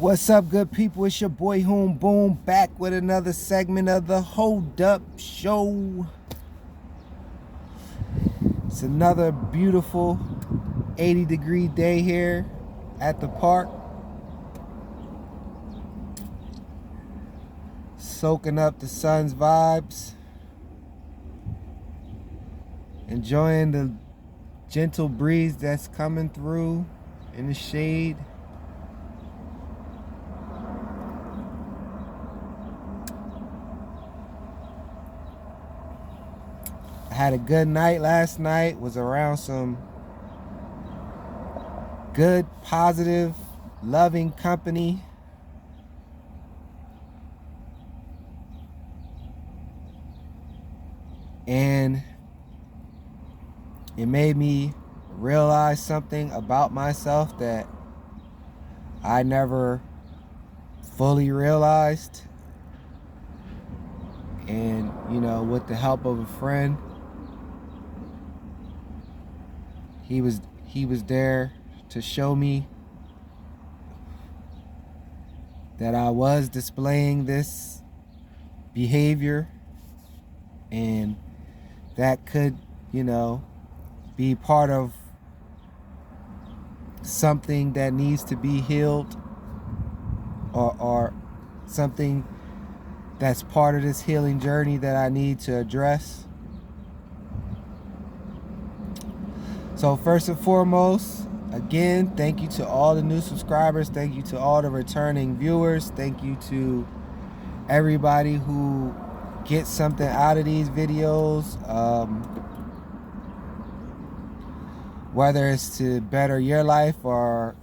What's up, good people? It's your boy Hoom Boom back with another segment of the Hold Up Show. It's another beautiful 80-degree day here at the park. Soaking up the sun's vibes. Enjoying the gentle breeze that's coming through in the shade. I had a good night last night, was around some good, positive, loving company. And it made me realize something about myself that I never fully realized. And, with the help of a friend, he was there to show me that I was displaying this behavior, and that could, be part of something that needs to be healed, or something that's part of this healing journey that I need to address. So first and foremost, again, thank you to all the new subscribers. Thank you to all the returning viewers. Thank you to everybody who gets something out of these videos. Whether it's to better your life or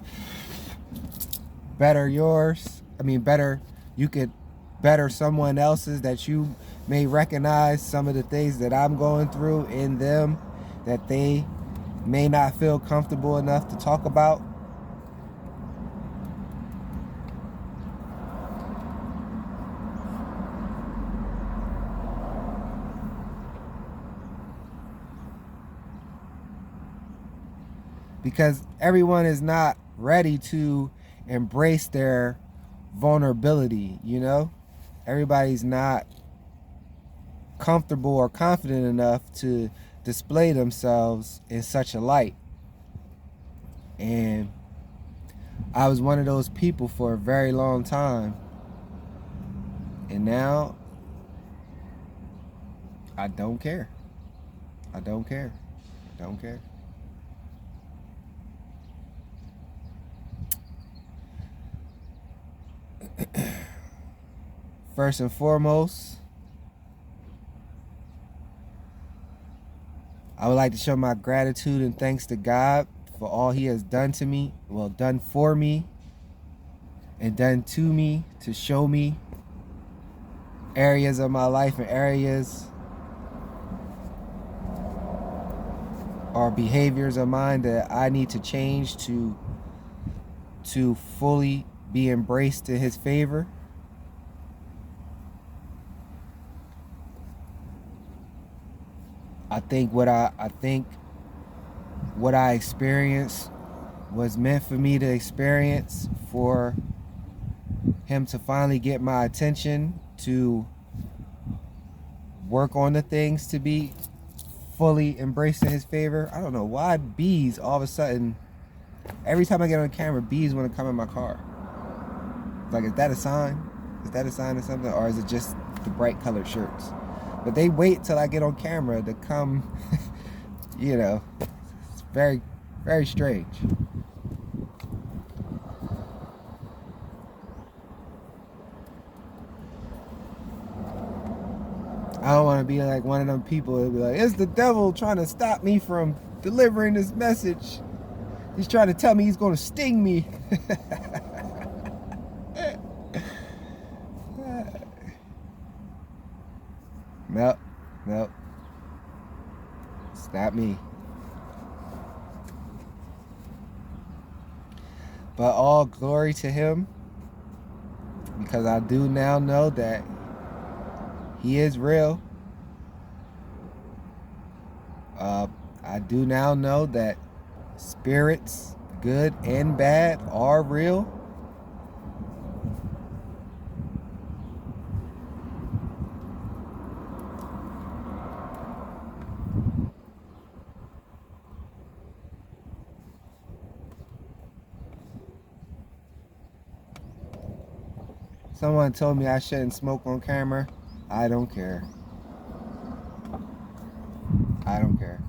better yours. You could better someone else's, that you may recognize some of the things that I'm going through in them that they may not feel comfortable enough to talk about. Because everyone is not ready to embrace their vulnerability, Everybody's not comfortable or confident enough to display themselves in such a light. And I was one of those people for a very long time. And now I don't care. I don't care. I don't care. First and foremost, I would like to show my gratitude and thanks to God for all He has done to me, done for me, and done to me to show me areas of my life and areas or behaviors of mine that I need to change to fully be embraced in His favor. I think what I experienced was meant for me to experience, for Him to finally get my attention, to work on the things to be fully embraced in His favor. I don't know why bees all of a sudden, every time I get on camera, bees want to come in my car. Like, is that a sign? Is that a sign of something? Or is it just the bright colored shirts? But they wait till I get on camera to come, It's very, very strange. I don't want to be like one of them people that be like, it's the devil trying to stop me from delivering this message. He's trying to tell me he's going to sting me. Nope. It's not me. But all glory to Him, because I do now know that He is real. I do now know that spirits, good and bad, are real. Someone told me I shouldn't smoke on camera. I don't care. I don't care.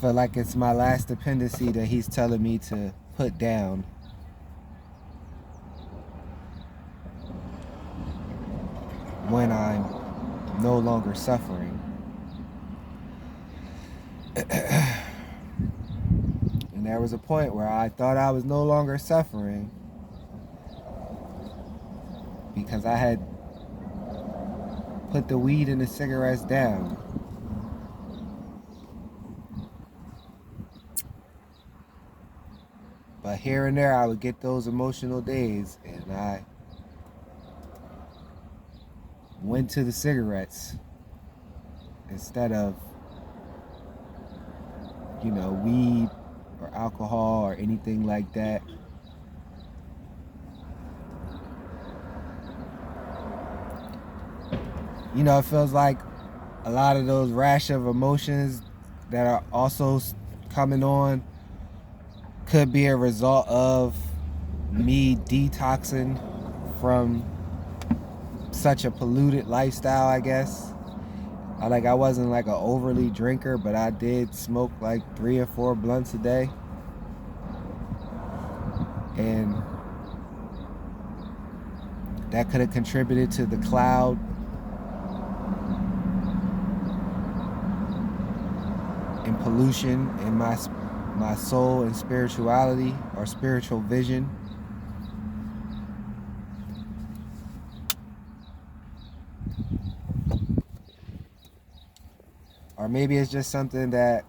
Feel like it's my last dependency that he's telling me to put down. When I'm no longer suffering. And there was a point where I thought I was no longer suffering because I had put the weed and the cigarettes down. But here and there I would get those emotional days and I went to the cigarettes instead of, weed or alcohol or anything like that. It feels like a lot of those rash of emotions that are also coming on could be a result of me detoxing from such a polluted lifestyle, I guess. I wasn't like an overly drinker, but I did smoke like 3 or 4 blunts a day. And that could have contributed to the cloud and pollution in my soul and spirituality or spiritual vision. Or maybe it's just something that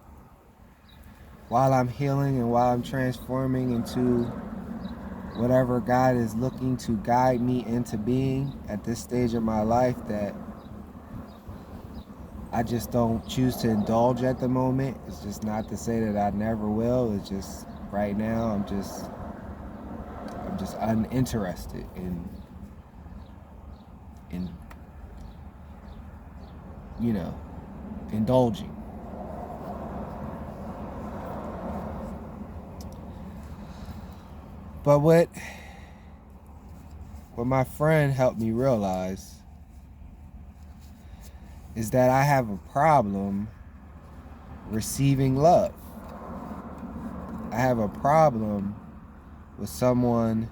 while I'm healing and while I'm transforming into whatever God is looking to guide me into being at this stage of my life, that I just don't choose to indulge at the moment. It's just not to say that I never will. It's just right now I'm just uninterested in indulging. But what my friend helped me realize is that I have a problem receiving love. I have a problem with someone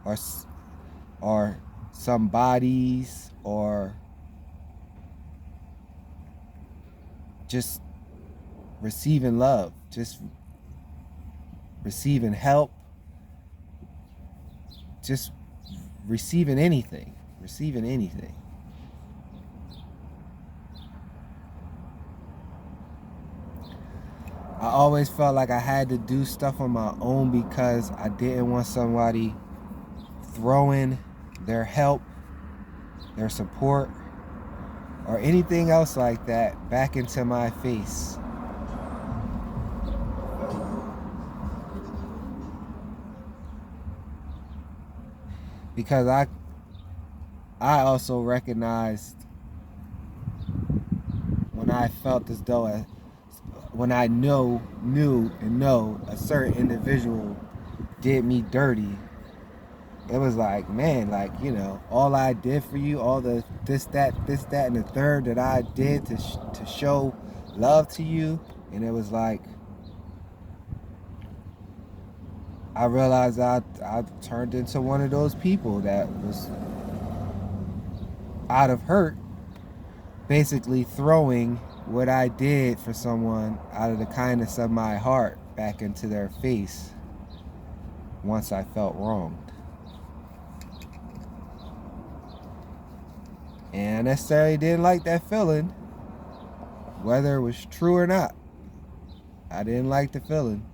or some bodies or just receiving love, just receiving help, just receiving anything. I always felt like I had to do stuff on my own because I didn't want somebody throwing their help, their support, or anything else like that back into my face. Because I also recognized when I felt as though when I knew a certain individual did me dirty, it was like, man, all I did for you, all the this, that, and the third that I did to show love to you, and it was like, I realized I turned into one of those people that was out of hurt, basically throwing what I did for someone out of the kindness of my heart back into their face once I felt wronged. And I necessarily didn't like that feeling, whether it was true or not. I didn't like the feeling.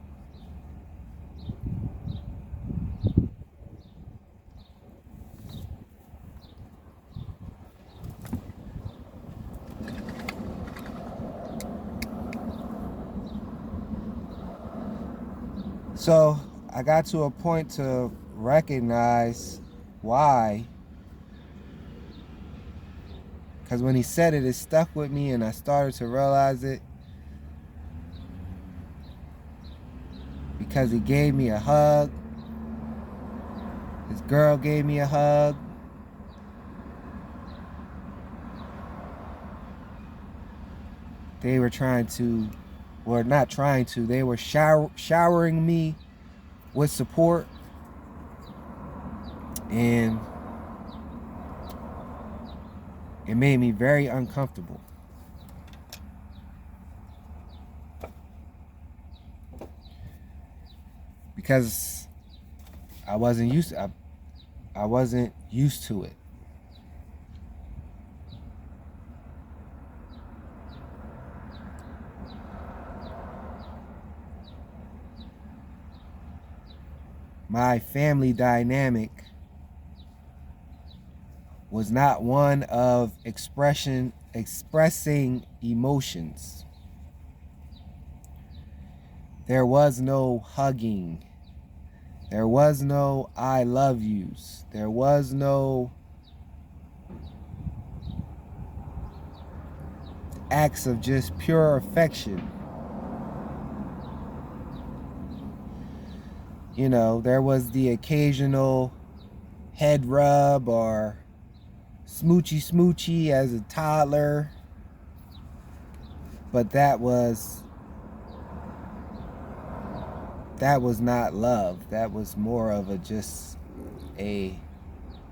So I got to a point to recognize why. Because when he said it, it stuck with me and I started to realize it. Because he gave me a hug. This girl gave me a hug. They were trying to, or not trying to, they were showering me with support. And it made me very uncomfortable. Because I wasn't used to it. My family dynamic was not one of expressing emotions. There was no hugging. There was no I love yous. There was no acts of just pure affection. You know, there was the occasional head rub or smoochy smoochy as a toddler, but that was not love. That was more of a just a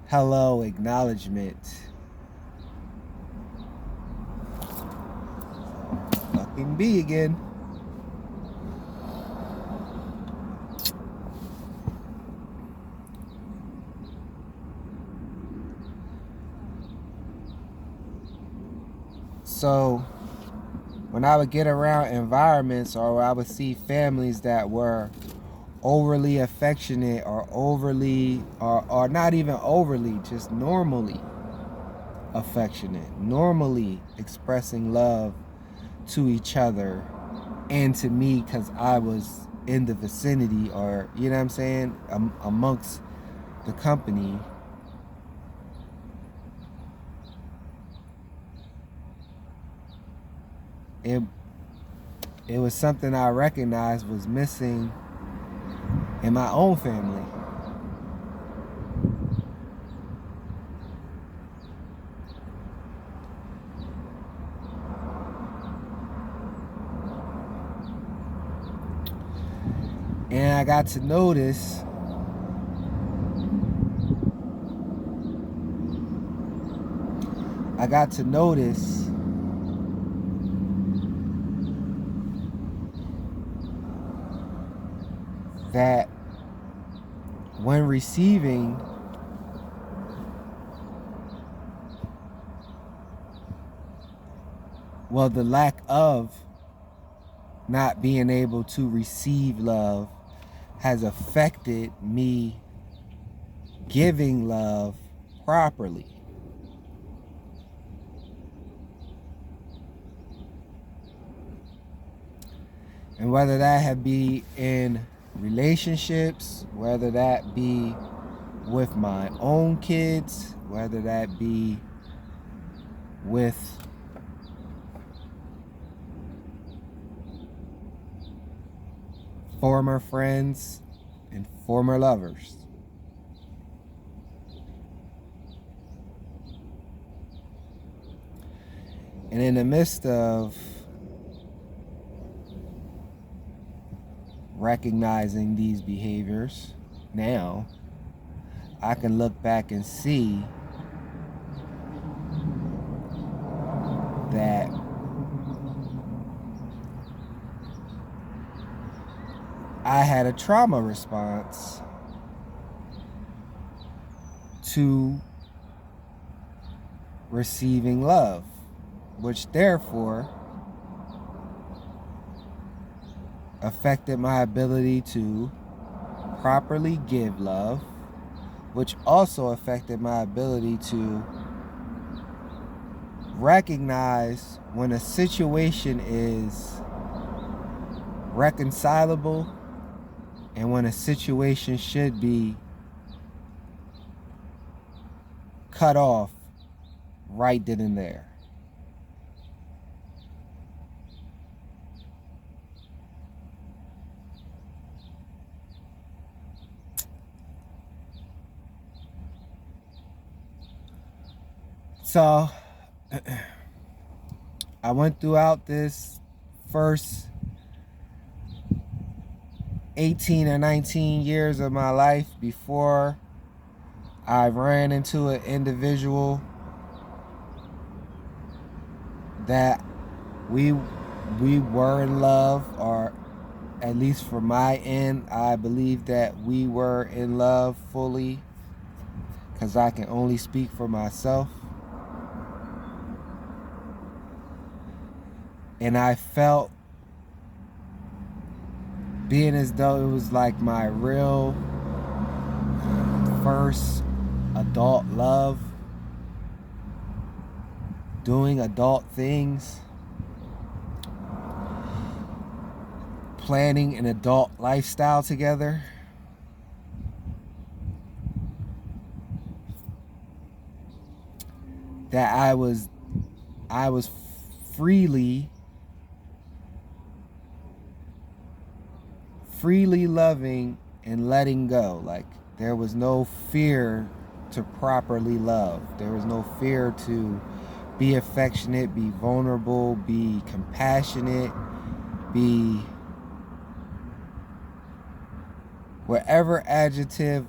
hello acknowledgement. Fucking B again. So when I would get around environments, or I would see families that were overly affectionate or overly, or not even overly, just normally affectionate, normally expressing love to each other and to me because I was in the vicinity, or, you know what I'm saying, amongst the company. It was something I recognized was missing in my own family. And I got to notice that when receiving the lack of not being able to receive love has affected me giving love properly. And whether that be in relationships, whether that be with my own kids, whether that be with former friends and former lovers. And in the midst of recognizing these behaviors, now I can look back and see that I had a trauma response to receiving love, which therefore affected my ability to properly give love, which also affected my ability to recognize when a situation is reconcilable and when a situation should be cut off right then and there. So I went throughout this first 18 or 19 years of my life before I ran into an individual that we were in love, or at least for my end, I believe that we were in love fully, because I can only speak for myself. And I felt being as though it was like my real first adult love, doing adult things, planning an adult lifestyle together. That I was freely loving and letting go. Like, there was no fear to properly love. There was no fear to be affectionate, be vulnerable, be compassionate, be whatever adjective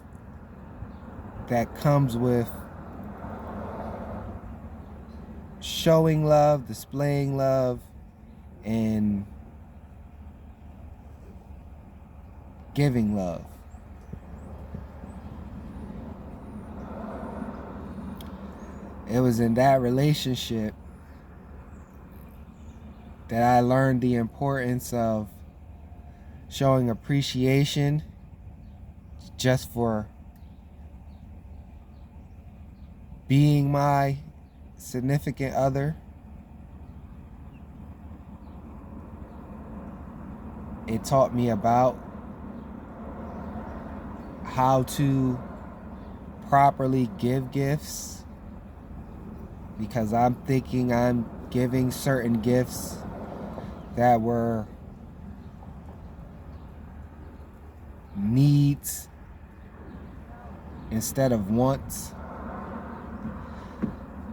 that comes with showing love, displaying love, and giving love. It was in that relationship that I learned the importance of showing appreciation just for being my significant other. It taught me about how to properly give gifts, because I'm thinking I'm giving certain gifts that were needs instead of wants.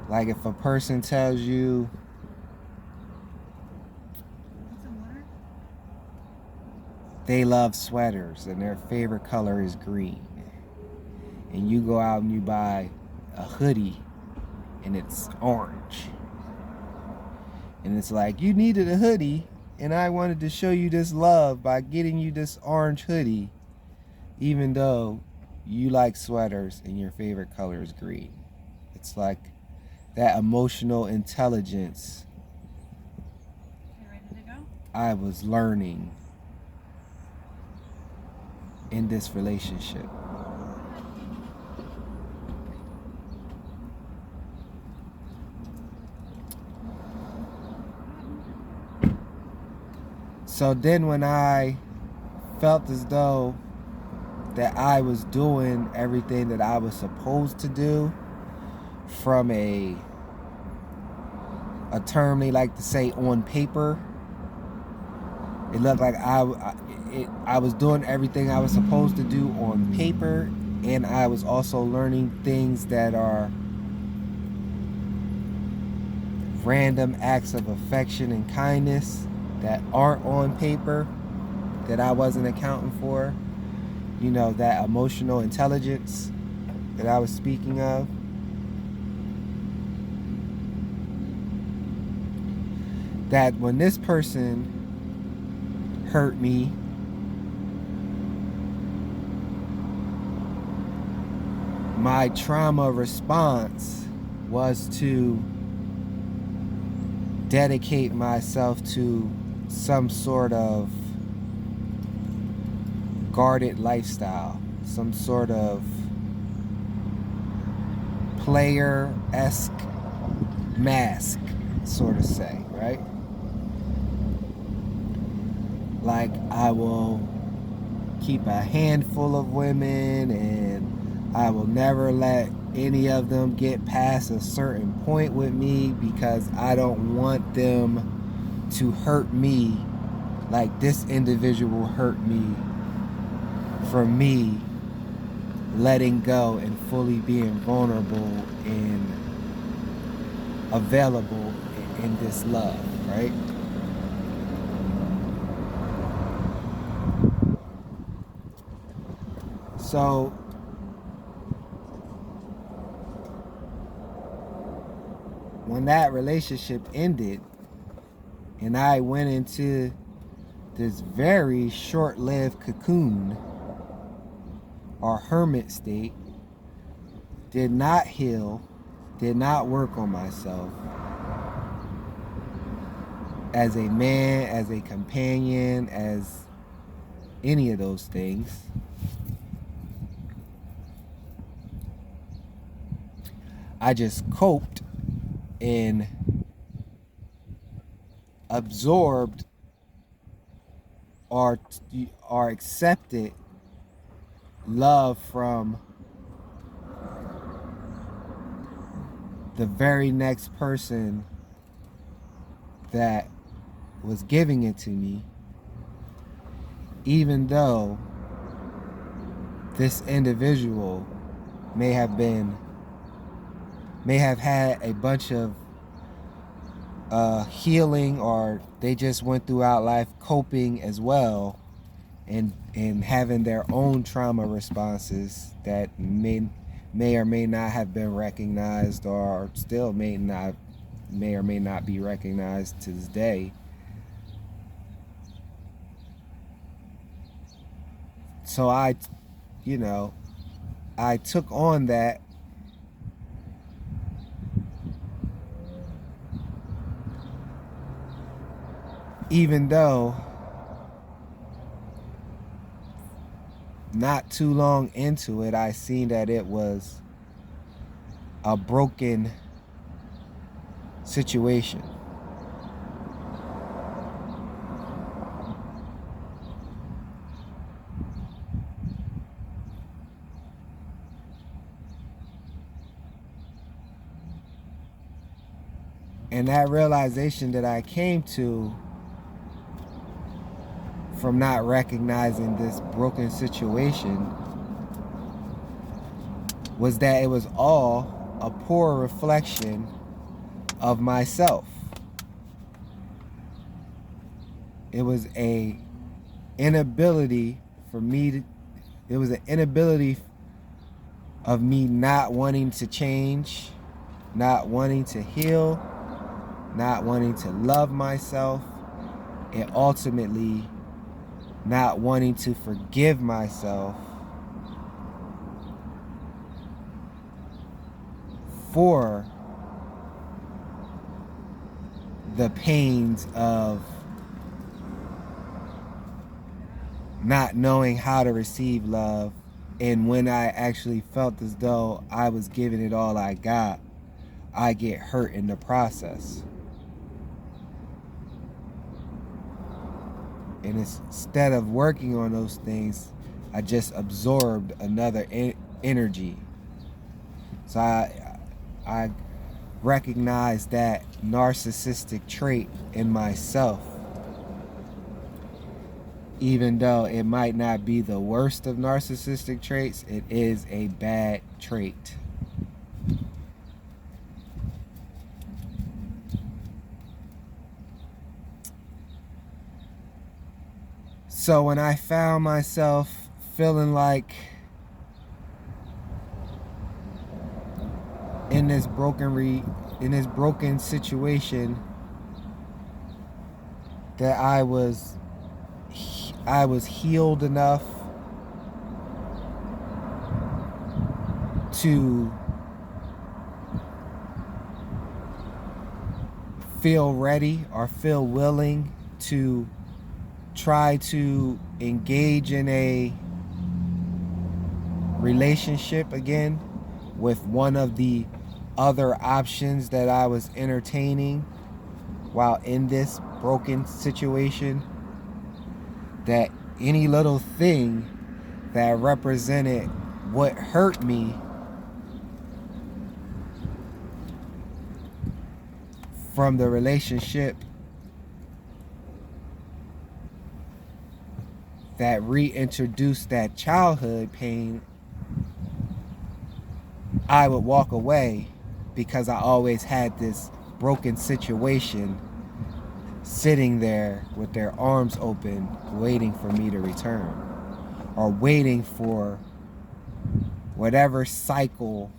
Like, if a person tells you they love sweaters and their favorite color is green, and you go out and you buy a hoodie and it's orange, and it's like, you needed a hoodie and I wanted to show you this love by getting you this orange hoodie, even though you like sweaters and your favorite color is green. It's like that emotional intelligence I was learning in this relationship. So then when I felt as though that I was doing everything that I was supposed to do, from a term they like to say, on paper, it looked like I was doing everything I was supposed to do on paper, and I was also learning things that are random acts of affection and kindness that aren't on paper, that I wasn't accounting for. You know, that emotional intelligence that I was speaking of. That when this person hurt me, my trauma response was to dedicate myself to some sort of guarded lifestyle, some sort of player-esque mask, sort of say, right? Like, I will keep a handful of women and I will never let any of them get past a certain point with me, because I don't want them to hurt me like this individual hurt me, for me letting go and fully being vulnerable and available in this love, right? So when that relationship ended and I went into this very short-lived cocoon or hermit state, did not heal, did not work on myself as a man, as a companion, as any of those things, I just coped and absorbed or accepted love from the very next person that was giving it to me, even though this individual may have had a bunch of healing, or they just went throughout life coping as well, and having their own trauma responses that may or may not have been recognized, or still may or may not be recognized to this day. So I took on that, even though not too long into it, I seen that it was a broken situation. And that realization that I came to from not recognizing this broken situation was that it was all a poor reflection of myself. It was an inability of me not wanting to change, not wanting to heal, not wanting to love myself, and ultimately not wanting to forgive myself for the pains of not knowing how to receive love. And when I actually felt as though I was giving it all I got, I get hurt in the process. And instead of working on those things, I just absorbed another energy. So I recognized that narcissistic trait in myself. Even though it might not be the worst of narcissistic traits, it is a bad trait. So when I found myself feeling like in this broken situation, that I was healed enough to feel ready or feel willing to try to engage in a relationship again with one of the other options that I was entertaining while in this broken situation, that any little thing that represented what hurt me from the relationship that reintroduced that childhood pain, I would walk away, because I always had this broken situation sitting there with their arms open, waiting for me to return, or waiting for whatever cycle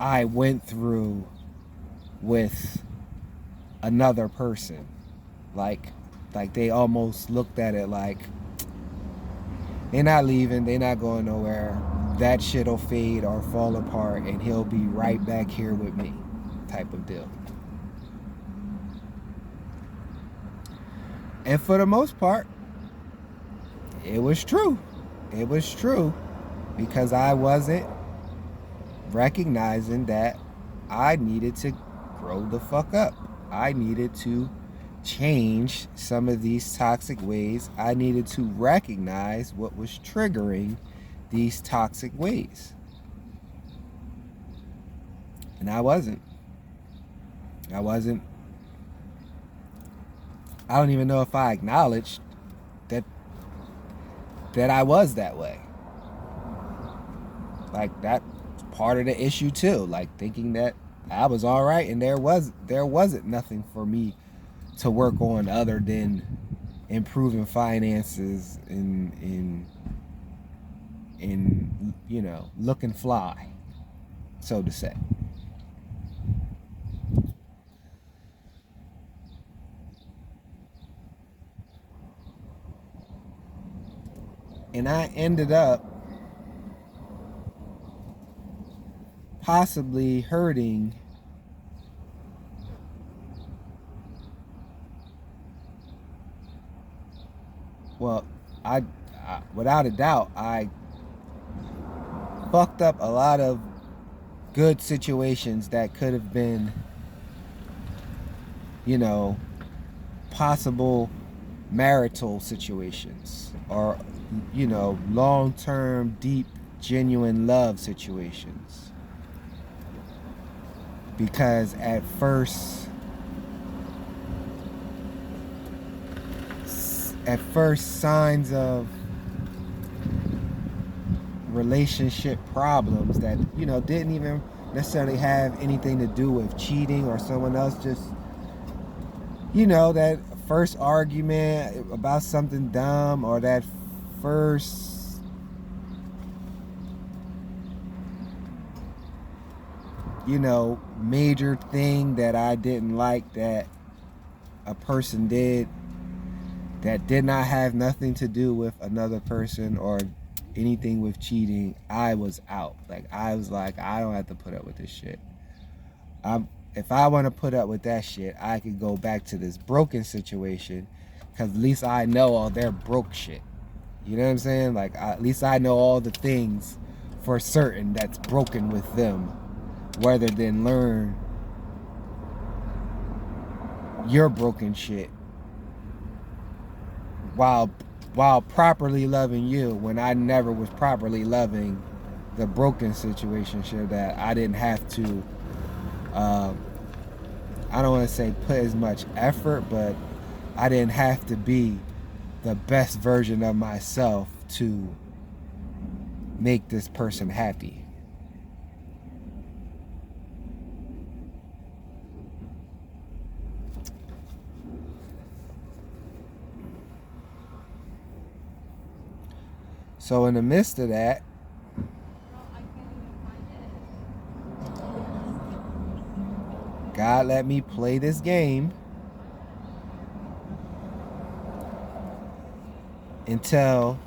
I went through with another person. Like they almost looked at it like, they're not leaving, they're not going nowhere. That shit'll fade or fall apart and he'll be right back here with me, type of deal. And for the most part, it was true. It was true, because I wasn't recognizing that I needed to grow the fuck up. I needed to change some of these toxic ways. I needed to recognize what was triggering these toxic ways. And I wasn't. I don't even know if I acknowledged that I was that way. Like, that part of the issue too. Like, thinking that I was all right and there wasn't nothing for me to work on other than improving finances and you know, looking fly, so to say. And I ended up possibly hurting I without a doubt, I fucked up a lot of good situations that could have been, you know, possible marital situations, or, you know, long-term, deep, genuine love situations. Because at first signs of relationship problems that, you know, didn't even necessarily have anything to do with cheating or someone else, just, you know, that first argument about something dumb, or that first, you know, major thing that I didn't like that a person did that did not have nothing to do with another person or anything with cheating. I was out. Like, I was like, I don't have to put up with this shit. If I want to put up with that shit, I could go back to this broken situation, because at least I know all their broke shit. You know what I'm saying? Like, at least I know all the things for certain that's broken with them, rather than learn your broken shit while properly loving you, when I never was properly loving the broken situation shit that I didn't have to, I don't want to say put as much effort, but I didn't have to be the best version of myself to make this person happy. So in the midst of that, God let me play this game until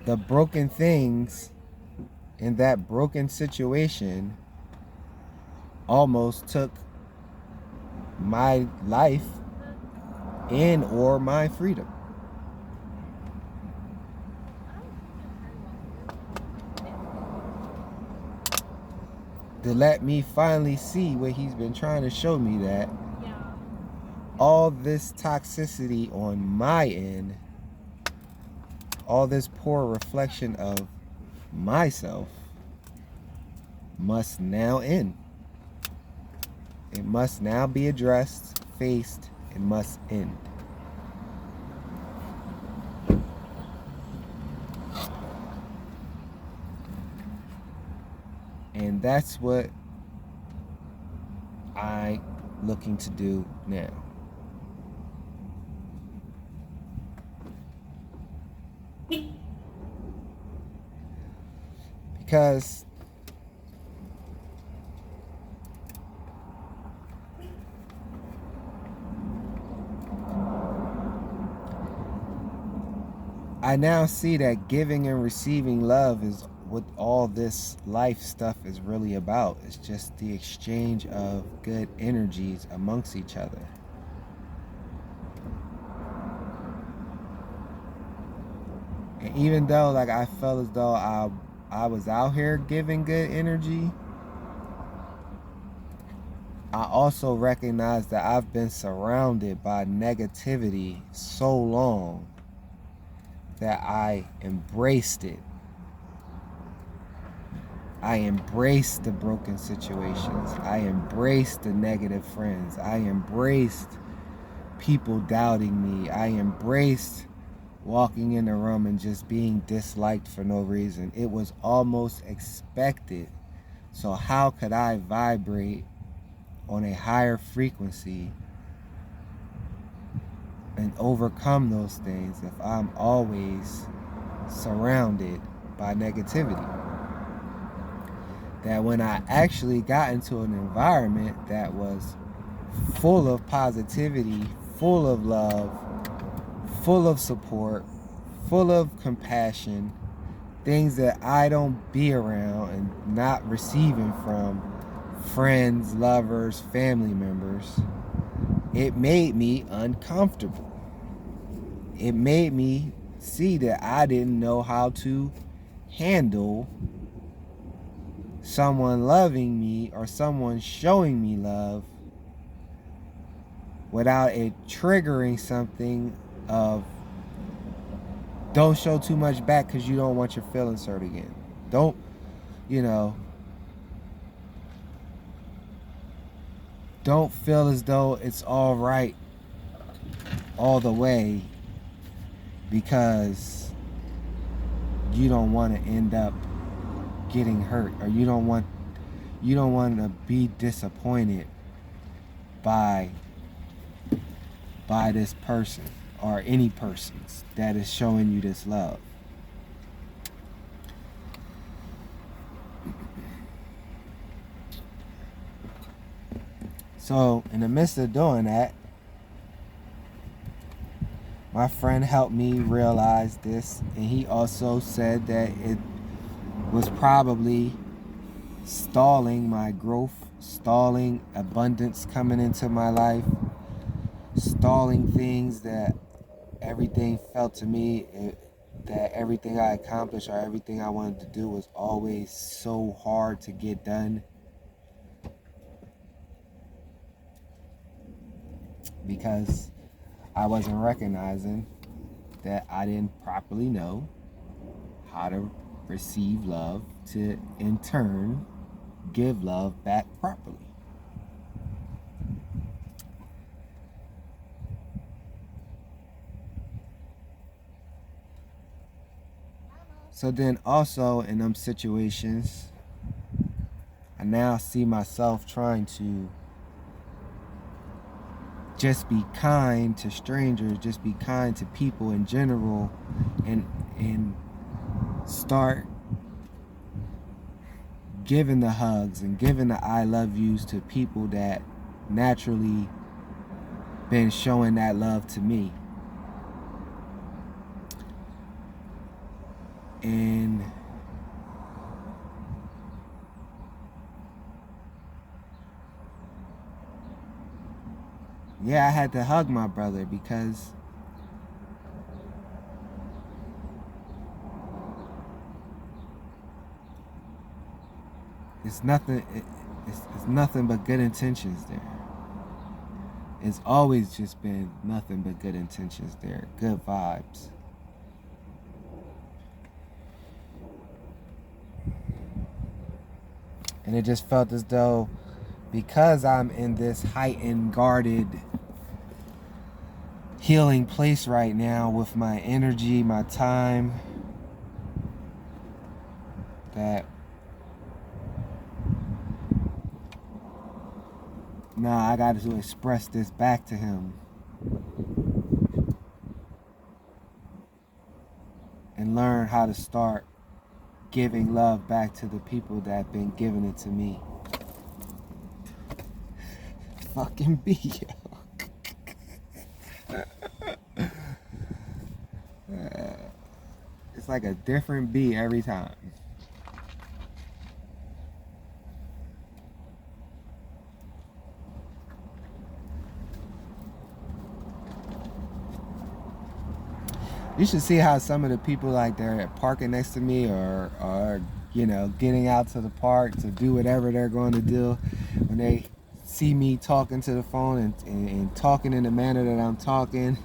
the broken things in that broken situation almost took my life and or my freedom. To let me finally see what he's been trying to show me, that all this toxicity on my end, all this poor reflection of myself, must now end. It must now be addressed, faced, and must end. And that's what I'm looking to do now. Because I now see that giving and receiving love is what all this life stuff is really about. It's just the exchange of good energies amongst each other. And even though like I felt as though I was out here giving good energy, I also recognize that I've been surrounded by negativity so long that I embraced it. I embraced the broken situations. I embraced the negative friends. I embraced people doubting me. I embraced walking in the room and just being disliked for no reason. It was almost expected. So how could I vibrate on a higher frequency and overcome those things if I'm always surrounded by negativity? That when I actually got into an environment that was full of positivity, full of love, full of support, full of compassion, things that I don't be around and not receiving from friends, lovers, family members, it made me uncomfortable. It made me see that I didn't know how to handle someone loving me or someone showing me love without it triggering something of don't show too much back because you don't want your feelings hurt again. Don't, don't feel as though it's all right all the way because you don't want to end up getting hurt, or you don't want to be disappointed by this person or any persons that is showing you this love. So in the midst of doing that, my friend helped me realize this, and he also said that it was probably stalling my growth, stalling abundance coming into my life, stalling things that everything felt to me that everything I accomplished or everything I wanted to do was always so hard to get done because I wasn't recognizing that I didn't properly know how to receive love to in turn give love back properly. So then also in them situations, I now see myself trying to just be kind to strangers, just be kind to people in general, and start giving the hugs and giving the I love yous to people that naturally been showing that love to me. And yeah, I had to hug my brother because it's nothing but good intentions there. It's always just been nothing but good intentions there, good vibes. And it just felt as though because I'm in this heightened, guarded, healing place right now with my energy, my time, that Nah, I got to express this back to him and learn how to start giving love back to the people that have been giving it to me. Fucking B, it's like a different B every time. You should see how some of the people, like, they're parking next to me or getting out to the park to do whatever they're going to do. When they see me talking to the phone and talking in the manner that I'm talking,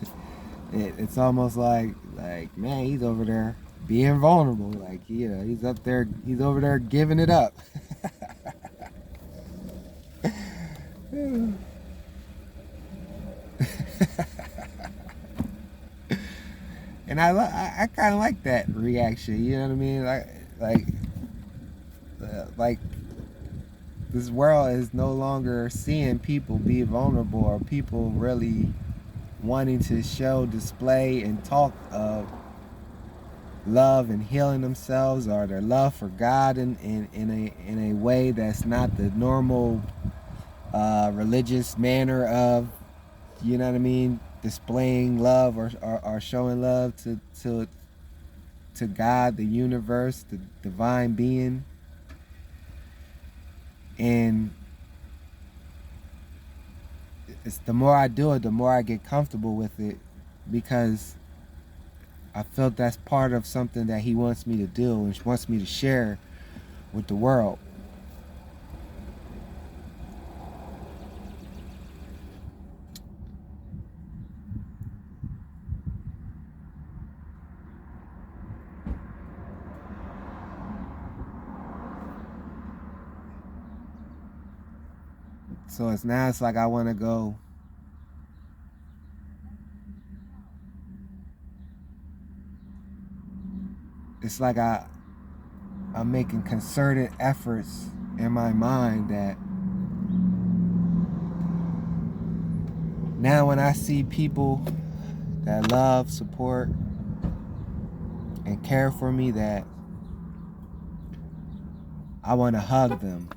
it's almost like, man, he's over there being vulnerable. Like, he's over there giving it up. And I kind of like that reaction. You know what I mean? Like this world is no longer seeing people be vulnerable or people really wanting to show, display, and talk of love and healing themselves or their love for God in a way that's not the normal religious manner of, you know what I mean, displaying love or showing love to God, the universe, the divine being. And it's the more I do it, the more I get comfortable with it, because I felt that's part of something that he wants me to do and wants me to share with the world. So it's like I want to go it's like I'm making concerted efforts in my mind that now when I see people that love, support, and care for me, that I want to hug them.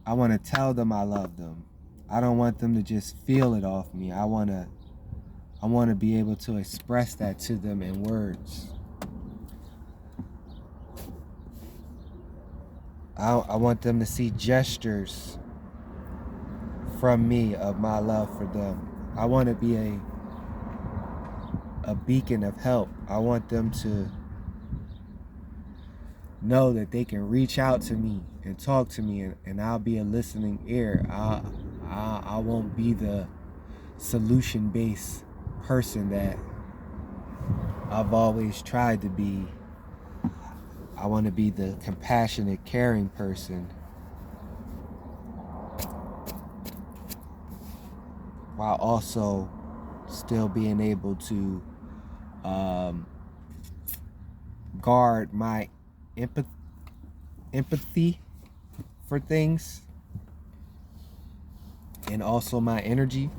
I want to tell them I love them. I don't want them to just feel it off me. I want to be able to express that to them in words. I want them to see gestures from me of my love for them. I want to be a beacon of help. I want them to know that they can reach out to me and talk to me, and I'll be a listening ear. I won't be the solution-based person that I've always tried to be. I want to be the compassionate, caring person, while also still being able to guard my empathy for things and also my energy.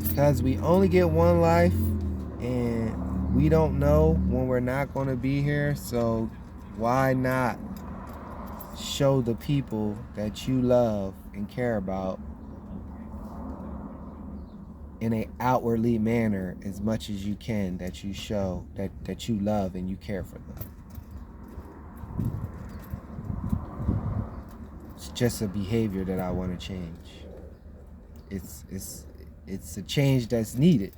Because we only get one life, and we don't know when we're not going to be here. So why not show the people that you love and care about in a outwardly manner as much as you can, that you show that you love and you care for them. It's just a behavior that I want to change. It's a change that's needed.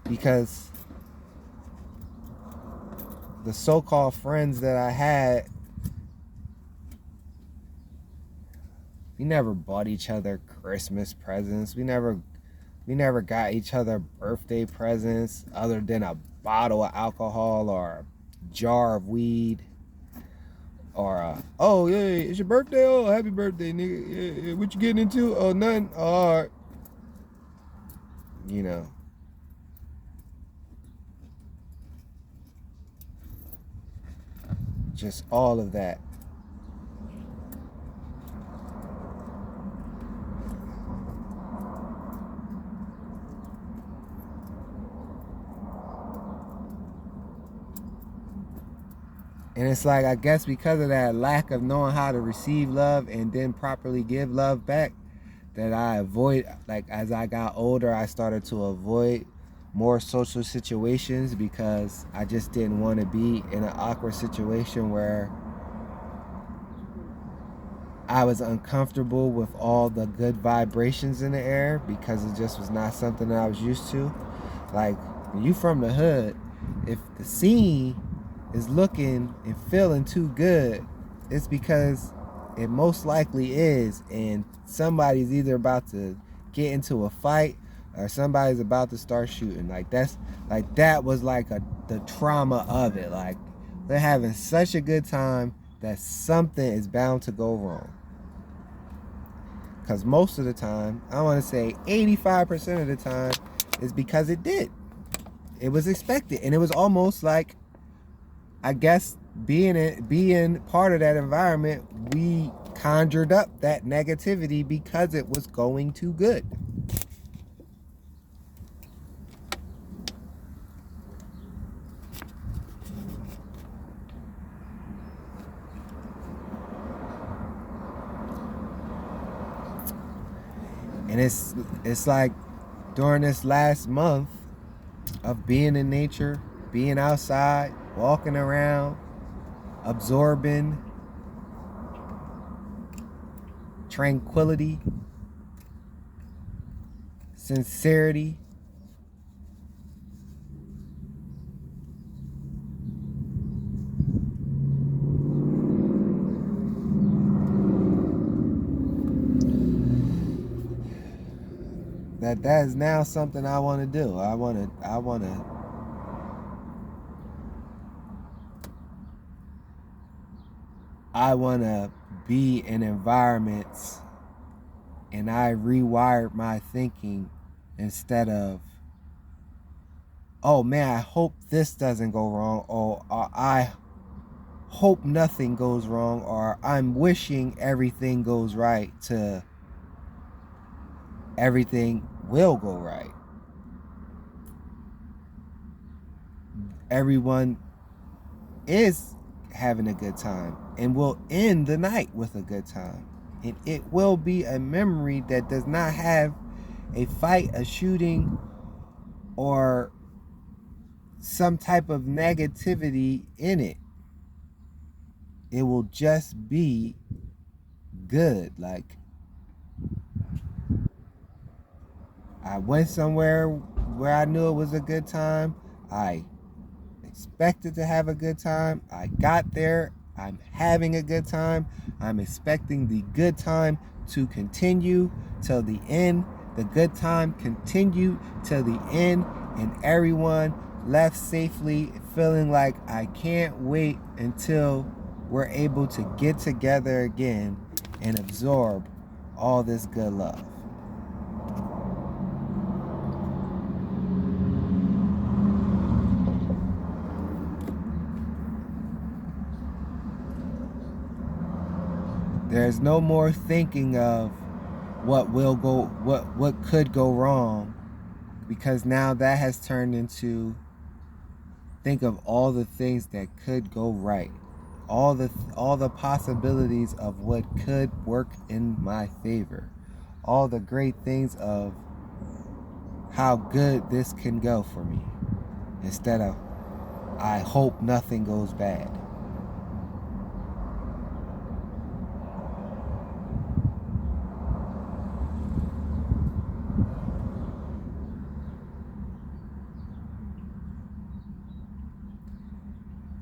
Because the so-called friends that I had, we never bought each other Christmas presents. We never We never got each other birthday presents other than a bottle of alcohol or a jar of weed. Or, oh, yeah, it's your birthday? Oh, happy birthday, nigga. Yeah, yeah. What you getting into? Oh, nothing. Oh, all right. You know. Just all of that. And it's like, I guess because of that lack of knowing how to receive love and then properly give love back, that I avoid, like as I got older, I started to avoid more social situations because I just didn't want to be in an awkward situation where I was uncomfortable with all the good vibrations in the air because it just was not something that I was used to. Like, when you from the hood, if the scene is looking and feeling too good, it's because it most likely is, and somebody's either about to get into a fight or somebody's about to start shooting. Like that was like the trauma of it. Like, they're having such a good time that something is bound to go wrong. Because most of the time, I want to say 85% of the time, is because it did. It was expected, and it was almost like, I guess, being part of that environment, we conjured up that negativity because it was going too good. And it's like during this last month of being in nature, being outside, walking around, absorbing tranquility, sincerity, that is now something I want to do. I want to be in environments, and I rewired my thinking instead of, oh man, I hope this doesn't go wrong, or I hope nothing goes wrong, or I'm wishing everything goes right, to everything will go right. Everyone is having a good time and will end the night with a good time. And it will be a memory that does not have a fight, a shooting, or some type of negativity in it. It will just be good. Like, I went somewhere where I knew it was a good time. I expected to have a good time. I got there. I'm having a good time. I'm expecting the good time to continue till the end. The good time continued till the end, and everyone left safely, feeling like, I can't wait until we're able to get together again and absorb all this good love. There's no more thinking of what could go wrong, because now that has turned into, think of all the things that could go right, all the possibilities of what could work in my favor, all the great things of how good this can go for me, instead of, I hope nothing goes bad.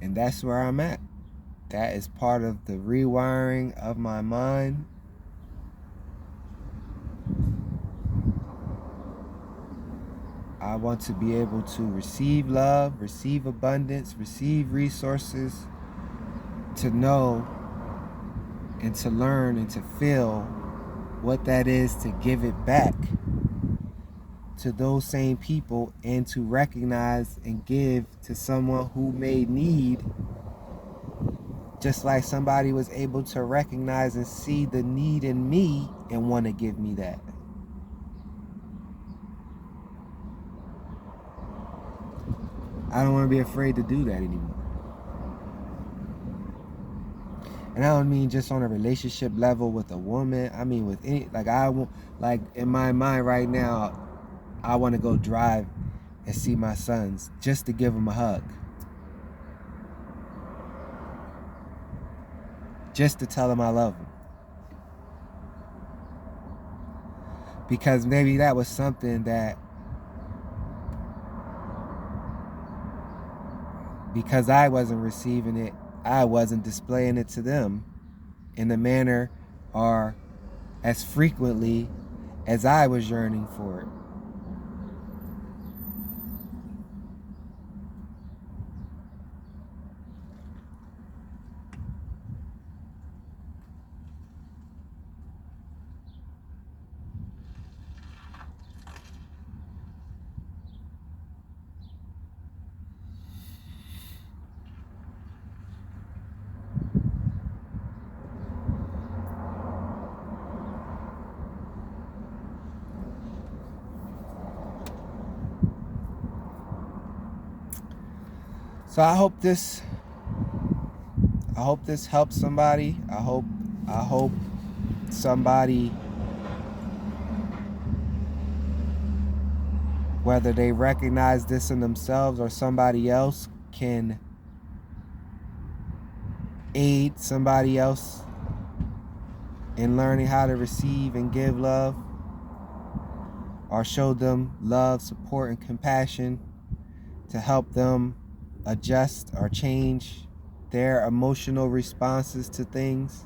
And that's where I'm at. That is part of the rewiring of my mind. I want to be able to receive love, receive abundance, receive resources, to know and to learn and to feel what that is, to give it back to those same people, and to recognize and give to someone who may need, just like somebody was able to recognize and see the need in me and want to give me that. I don't want to be afraid to do that anymore. And I don't mean just on a relationship level with a woman. I mean with any, like, I want, like, in my mind right now, I want to go drive and see my sons just to give them a hug. Just to tell them I love them. Because maybe that was something that, because I wasn't receiving it, I wasn't displaying it to them in the manner or as frequently as I was yearning for it. So I hope this helps somebody. I hope somebody, whether they recognize this in themselves or somebody else, can aid somebody else in learning how to receive and give love, or show them love, support, and compassion to help them adjust or change their emotional responses to things.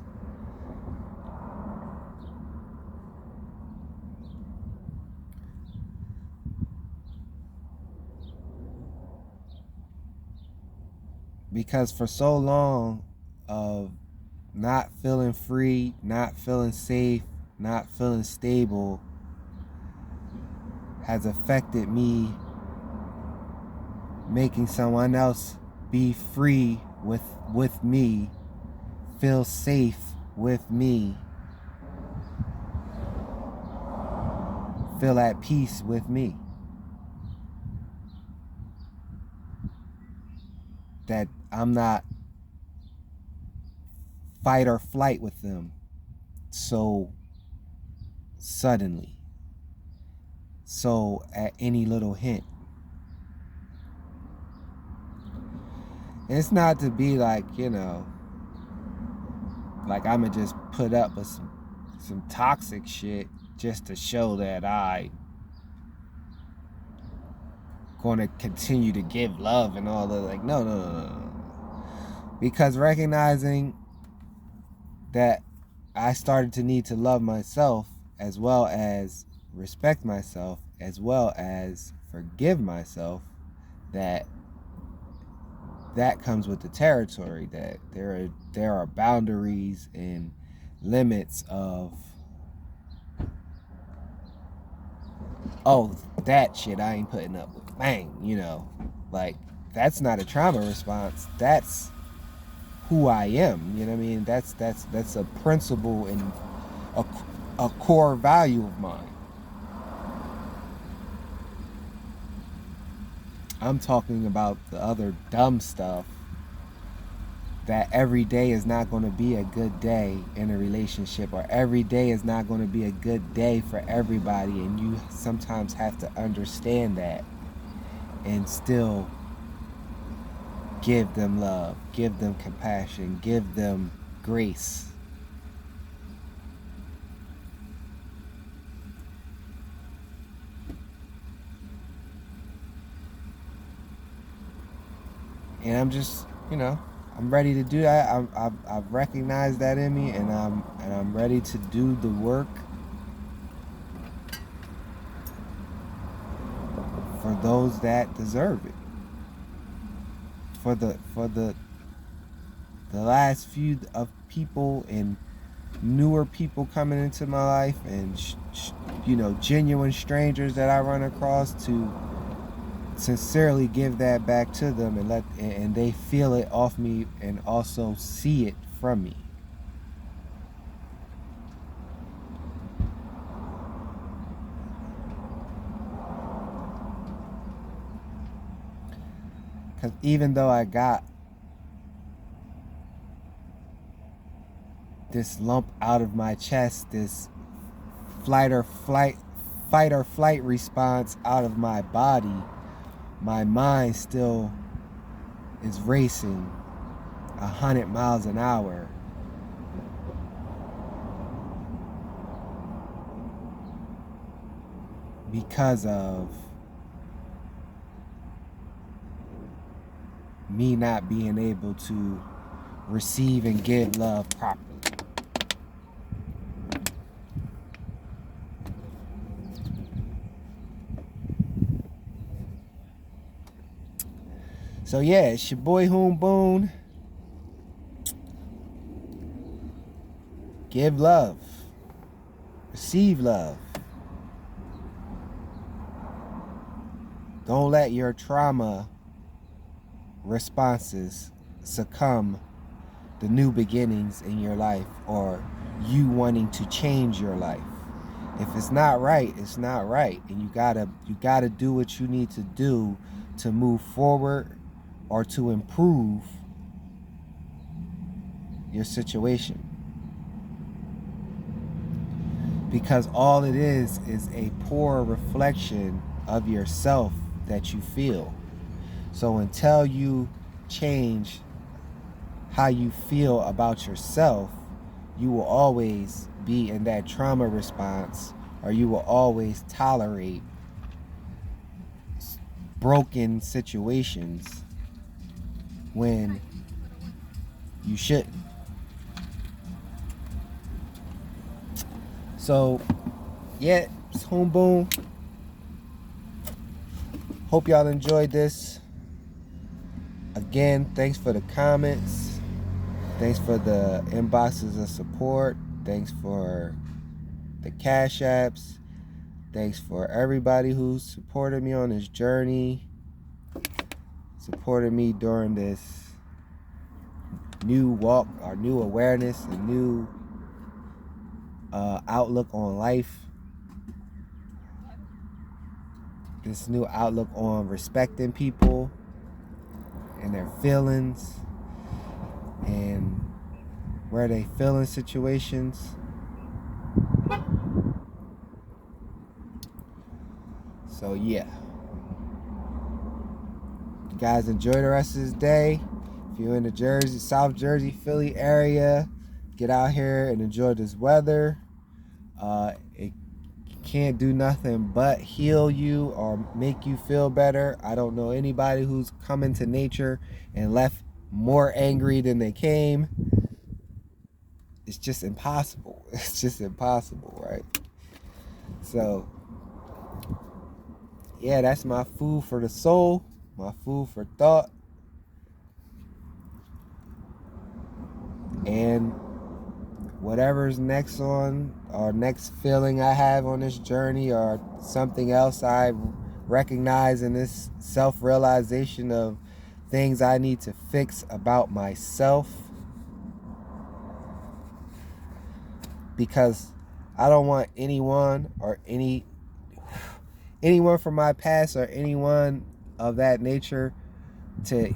Because for so long of not feeling free, not feeling safe, not feeling stable, has affected me making someone else be free with me, feel safe with me, feel at peace with me. That I'm not fight or flight with them so suddenly, so at any little hint. And it's not to be like, like I'ma just put up with some toxic shit just to show that I gonna continue to give love and all that. Like, no. Because recognizing that I started to need to love myself, as well as respect myself, as well as forgive myself, that comes with the territory, that there are boundaries and limits of, oh, that shit I ain't putting up with. Bang, like, that's not a trauma response. That's who I am. You know what I mean? That's a principle and a core value of mine. I'm talking about the other dumb stuff, that every day is not going to be a good day in a relationship, or every day is not going to be a good day for everybody, and you sometimes have to understand that and still give them love, give them compassion, give them grace. And I'm just, I'm ready to do that. I've recognized that in me, and I'm ready to do the work for those that deserve it. For the last few of people and newer people coming into my life, and genuine strangers that I run across, to sincerely give that back to them, and they feel it off me and also see it from me. Because even though I got this lump out of my chest, this fight or flight response out of my body, my mind still is racing 100 miles an hour. Because of me not being able to receive and give love properly. So yeah, it's your boy Hoon Boone. Give love. Receive love. Don't let your trauma responses succumb the new beginnings in your life, or you wanting to change your life. If it's not right, it's not right, and you gotta do what you need to do to move forward or to improve your situation. Because all it is a poor reflection of yourself that you feel. So until you change how you feel about yourself, you will always be in that trauma response, or you will always tolerate broken situations when you shouldn't. So yeah, it's Hoon Boone. Hope y'all enjoyed this. Again, thanks for the comments. Thanks for the inboxes of support. Thanks for the Cash Apps. Thanks for everybody who supported me on this journey. Supported me during this new walk, or new awareness, and new outlook on life. This new outlook on respecting people and their feelings and where they feel in situations. So yeah, you guys enjoy the rest of this day. If you're in the Jersey, South Jersey, Philly area, get out here and enjoy this weather. It can't do nothing but heal you or make you feel better. I don't know anybody who's come into nature and left more angry than they came. It's just impossible. It's just impossible, right? So yeah, that's my food for the soul, my food for thought. And whatever's next on, or next feeling I have on this journey, or something else I recognize in this self-realization of things I need to fix about myself, because I don't want anyone from my past or anyone of that nature to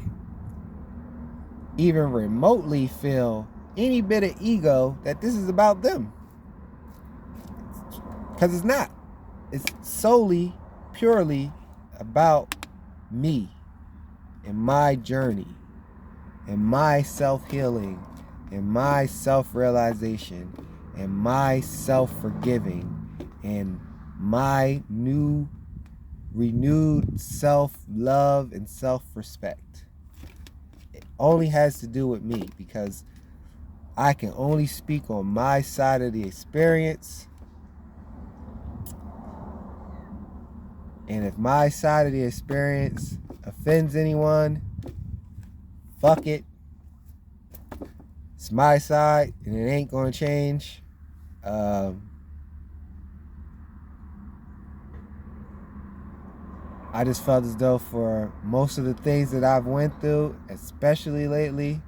even remotely feel any bit of ego that this is about them. Because it's not. It's solely, purely about me and my journey and my self-healing and my self-realization and my self-forgiving and my new renewed self-love and self-respect. It only has to do with me, because I can only speak on my side of the experience, And if my side of the experience offends anyone, fuck it. It's my side, and it ain't gonna change. I just felt as though for most of the things that I've went through, especially lately,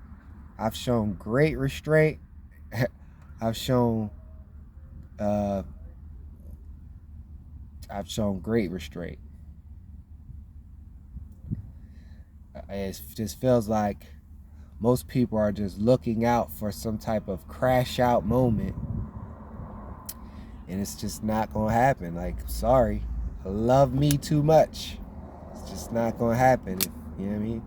I've shown great restraint. I've shown great restraint. It just feels like most people are just looking out for some type of crash out moment, and it's just not gonna happen. Like, sorry, I love me too much. It's just not gonna happen. You know what I mean?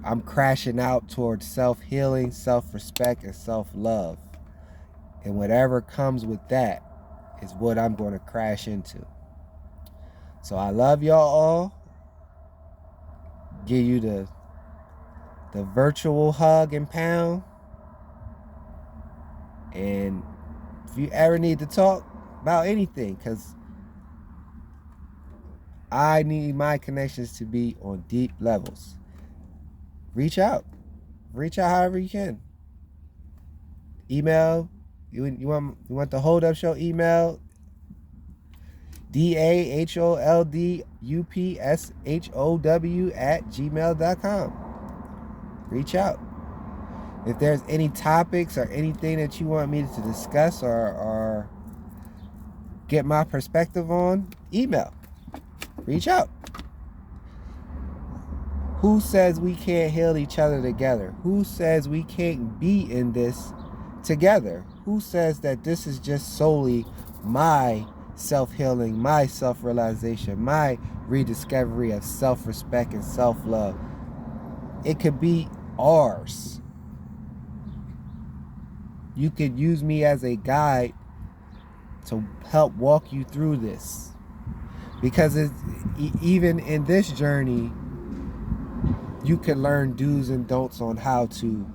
I'm crashing out towards self-healing, self-respect, and self-love. And whatever comes with that is what I'm going to crash into. So I love y'all all. Give you the virtual hug and pound. And if you ever need to talk about anything, because I need my connections to be on deep levels, reach out. Reach out however you can. Email. You want the Hold Up Show email? DAHOLDUPSHOW@gmail.com. Reach out. If there's any topics or anything that you want me to discuss or get my perspective on, email. Reach out. Who says we can't heal each other together? Who says we can't be in this together? Who says that this is just solely my self-healing, my self-realization, my rediscovery of self-respect and self-love? It could be ours. You could use me as a guide to help walk you through this. Because even in this journey, you can learn do's and don'ts on how to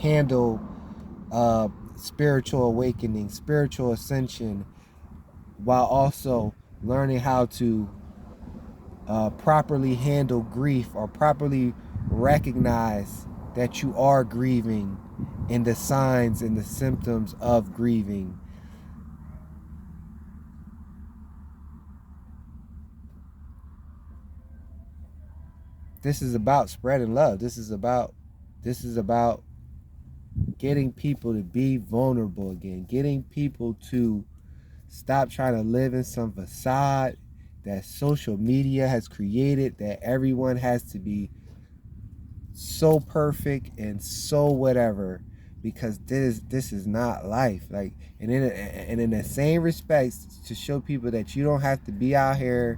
handle spiritual awakening, spiritual ascension, while also learning how to properly handle grief or properly recognize that you are grieving and the signs and the symptoms of grieving. This is about spreading love. This is about getting people to be vulnerable again, getting people to stop trying to live in some facade that social media has created, that everyone has to be so perfect and so whatever, because this is not life. Like, and in the same respects, to show people that you don't have to be out here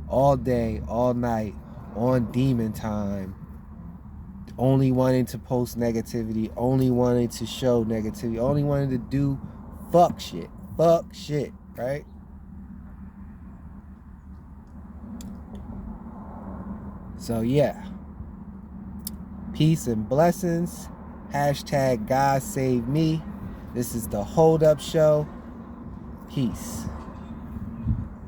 all day, all night, on demon time, only wanting to post negativity, only wanting to show negativity, only wanting to do fuck shit, right? So yeah, peace and blessings. # God save me. This is the Hold Up Show. Peace.